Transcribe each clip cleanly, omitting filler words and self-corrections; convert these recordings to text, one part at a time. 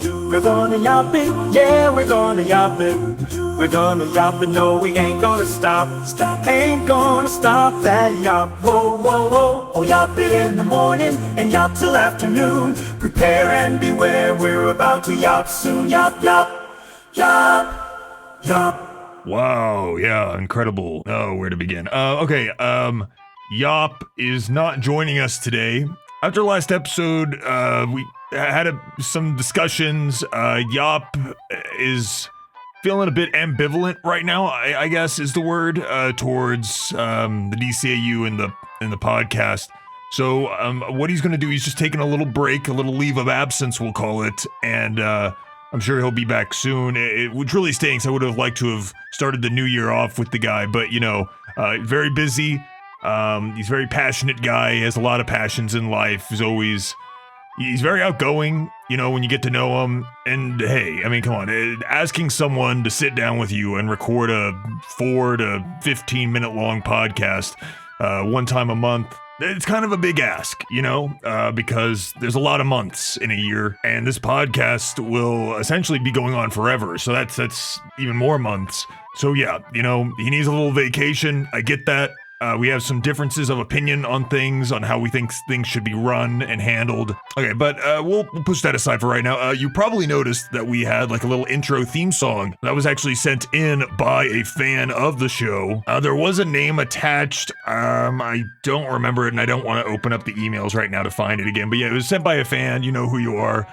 We're gonna yop it, yeah, we're gonna yop it. We're gonna yop it, no, we ain't gonna stop. Ain't gonna stop that yop. Whoa, whoa, whoa. Oh, yop it in the morning and yop till afternoon. Prepare and beware, we're about to yop soon. Yop, yop, yop, yop. Wow, yeah, incredible. Oh, where to begin? Yop is not joining us today. After last episode, we had some discussions. Yop is feeling a bit ambivalent right now, I guess is the word, towards the DCAU and the podcast. So what he's going to do, he's just taking a little break, a little leave of absence, we'll call it, and I'm sure he'll be back soon. Which really stinks. I would have liked to have started the new year off with the guy, but very busy. He's a very passionate guy. He has a lot of passions in life. He's very outgoing, when you get to know him. And hey, I mean, come on, asking someone to sit down with you and record a 4 to 15 minute long podcast one time a month, it's kind of a big ask, because there's a lot of months in a year, and this podcast will essentially be going on forever. So that's even more months. So yeah, he needs a little vacation. I get that. We have some differences of opinion on things, on how we think things should be run and handled. Okay, but we'll push that aside for right now. You probably noticed that we had like a little intro theme song that was actually sent in by a fan of the show. There was a name attached. I don't remember it, and I don't want to open up the emails right now to find it again. But yeah, it was sent by a fan. You know who you are.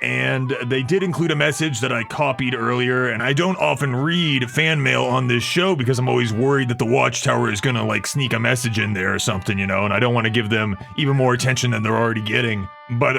And they did include a message that I copied earlier, and I don't often read fan mail on this show because I'm always worried that the Watchtower is gonna sneak a message in there or something, and I don't want to give them even more attention than they're already getting. But,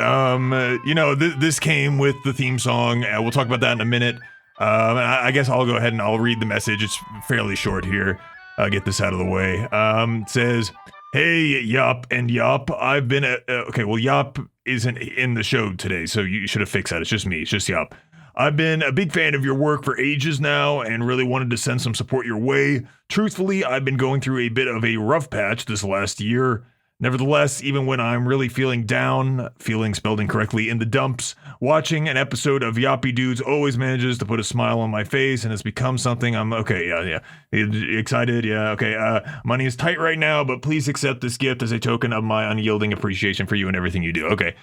this came with the theme song. We'll talk about that in a minute. I guess I'll go ahead and I'll read the message. It's fairly short here. I'll get this out of the way. It says, "Hey, Yop and Yop, I've been Yop isn't in the show today, so you should have fixed that. It's just me. It's just Yop. I've been a big fan of your work for ages now and really wanted to send some support your way. Truthfully, I've been going through a bit of a rough patch this last year. Nevertheless, even when I'm really feeling down, feeling spelled incorrectly, in the dumps, watching an episode of Yoppie Dudes always manages to put a smile on my face, and it's become something I'm excited. Yeah, okay. Money is tight right now, but please accept this gift as a token of my unyielding appreciation for you and everything you do." Okay.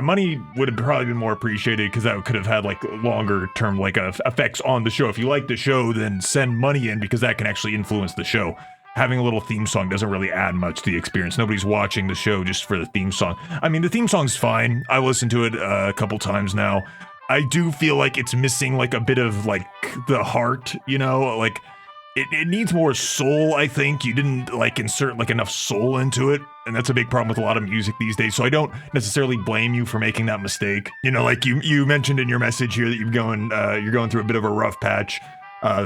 Money would have probably been more appreciated because that could have had longer term effects on the show. If you like the show, then send money in because that can actually influence the show. Having a little theme song doesn't really add much to the experience. Nobody's watching the show just for the theme song. I mean, the theme song's fine. I listened to it a couple times now. I do feel like it's missing a bit of the heart, it needs more soul, I think. You didn't insert enough soul into it, and that's a big problem with a lot of music these days. So I don't necessarily blame you for making that mistake. You mentioned in your message here that you're going through a bit of a rough patch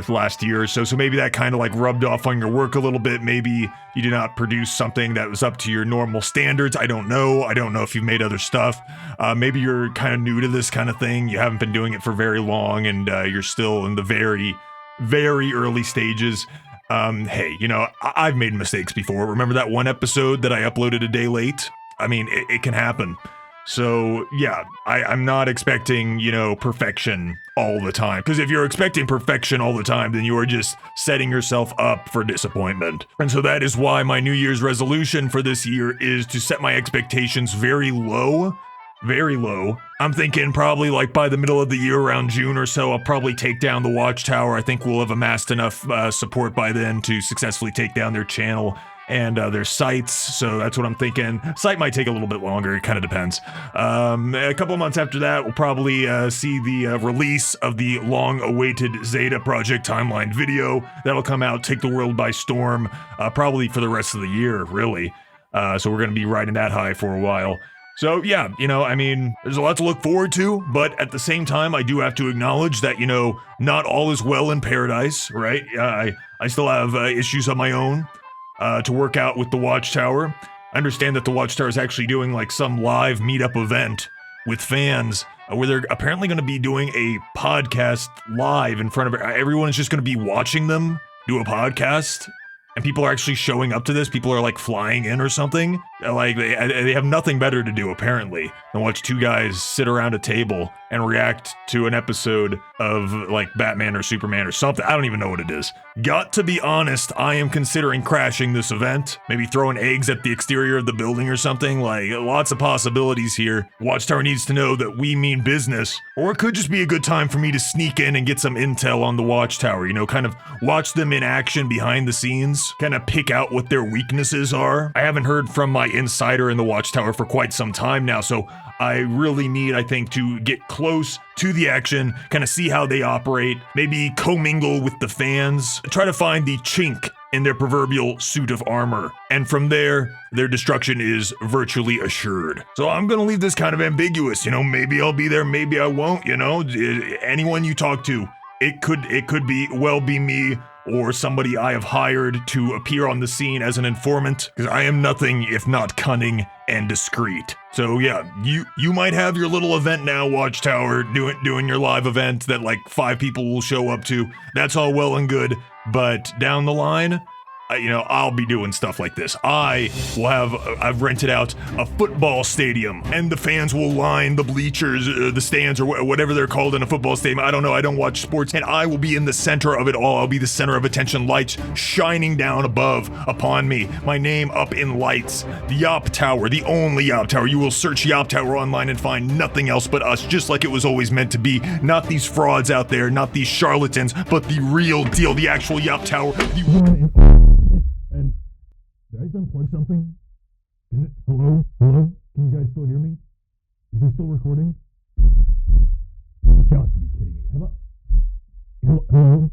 last year or so. So maybe that kind of rubbed off on your work a little bit. Maybe you did not produce something that was up to your normal standards. I don't know. I don't know if you've made other stuff. Maybe you're kind of new to this kind of thing. You haven't been doing it for very long, and you're still in the very, very early stages. Hey, I've made mistakes before. Remember that one episode that I uploaded a day late? I mean, it can happen. So yeah, I'm not expecting, perfection all the time. Because if you're expecting perfection all the time, then you are just setting yourself up for disappointment. And so that is why my New Year's resolution for this year is to set my expectations very low. Very low. I'm thinking probably by the middle of the year, around June or so, I'll probably take down the Watchtower. I think we'll have amassed enough support by then to successfully take down their channel and their sites, so that's what I'm thinking. Site might take a little bit longer, it kind of depends. A couple of months after that, we'll probably see the release of the long-awaited Zeta Project Timeline video. That'll come out, take the world by storm, probably for the rest of the year, really. So we're gonna be riding that high for a while. So yeah, there's a lot to look forward to, but at the same time, I do have to acknowledge that, not all is well in paradise, right? I still have issues of my own to work out with the Watchtower. I understand that the Watchtower is actually doing some live meetup event with fans where they're apparently going to be doing a podcast live in front of everyone. Is just going to be watching them do a podcast. and people are actually showing up to this. People are like flying in or something. Like they have nothing better to do apparently than watch two guys sit around a table and react to an episode of like Batman or Superman or something. I don't even know what it is. Got to be honest, I am considering crashing this event. Maybe throwing eggs at the exterior of the building or something. Like lots of possibilities here. Watchtower needs to know that we mean business. Or it could just be a good time for me to sneak in and get some intel on the Watchtower. You know, kind of watch them in action behind the scenes. Kind of pick out what their weaknesses are. I haven't heard from my insider in the Watchtower for quite some time now, so I really need, I think, to get close to the action, kind of see how they operate, maybe commingle with the fans, try to find the chink in their proverbial suit of armor. And from there, their destruction is virtually assured. So I'm gonna leave this kind of ambiguous, you know, maybe I'll be there, maybe I won't, you know, anyone you talk to, it could be me or somebody I have hired to appear on the scene as an informant, because I am nothing if not cunning and discreet. So yeah, you might have your little event now, Watchtower, doing your live event that like 5 people will show up to. That's all well and good, but down the line, you know, I'll be doing stuff like this. I've rented out a football stadium, and the fans will line the bleachers, the stands, or whatever they're called in a football stadium. I don't know, I don't watch sports, and I will be in the center of it all. I'll be the center of attention, lights shining down above upon me, my name up in lights. The Yoptower, the only Yoptower. You will search Yoptower online and find nothing else but us, just like it was always meant to be. Not these frauds out there, not these charlatans, but the real deal, the actual Yoptower. And did I unplug something? Hello? Hello? Can you guys still hear me? Is this still recording? You got to be kidding me. Hello?